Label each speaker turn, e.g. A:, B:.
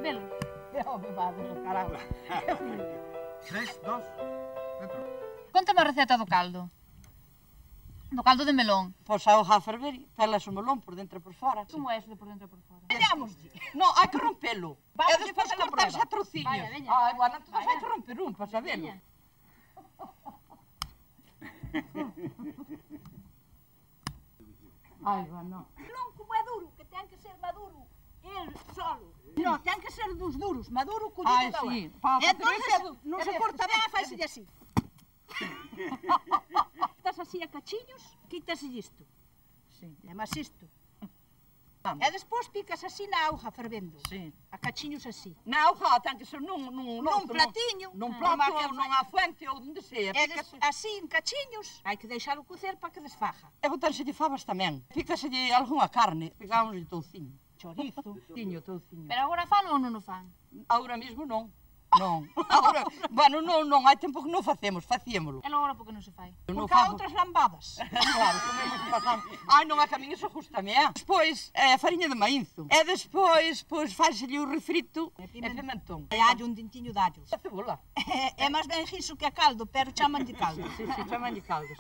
A: Velo.
B: Home, padre, caramba.
C: 3, 2, dentro.
A: Contame a receta do caldo. Do caldo de melón.
B: Pois a hoja a ferver, pelas o melón por dentro e por fora.
A: Como é eso de por dentro e por fora?
B: Veñámoslle. No, hai que rompelo.
A: Vamos
B: E despois
A: a facer a
B: cortarse
A: prueba.
B: a trociños.
A: Vaya, veña.
B: Ai, bueno, entón
A: Vaya.
B: hai que romper un para sabelo.
A: Veña.
B: Ai, bueno.
D: Non, como é duro, que ten que ser maduro, el solo. Non, ten que ser dos duros, maduro, collido
B: Ai,
D: da hora.
B: sí. Para
D: E entón, non se corta ben, faiselle así. Estás así a cachiños, quítase isto.
B: Sí.
D: E máis isto. E despois picas así na auga fervendo.
B: Sí.
D: A cachiños así.
B: Na hoja ten que ser nun
D: platiño.
B: Nun
D: Como
B: plato,
D: aquel
B: nunha fuente ou onde sea.
D: E
B: Pícase.
D: así en cachiños, hai que deixalo cocer para que desfaja.
B: E botárselle fabas tamén. Pícaselle algunha carne. Pegámoslle touciño.
D: Chorizo.
B: Touciño.
A: Pero agora fan ou non o fan?
B: Agora mesmo non. Non. Agora, bueno, non, hai tempo que non facíamolo.
A: E logo agora por que non se fai?
B: Eu non
D: Porque há
B: fago.
D: outras lambadas.
B: Claro, comemos e pasamos. Ai, non, a camiño iso gustame, Despois, fariña de maínzo. E despois, pois, fáxelle o refrito e pimentón.
D: E allo, un dintiño de allo.
B: E cebola.
D: É máis ben riso que a caldo, pero chaman de caldo.
B: Sí, chamanlle caldo.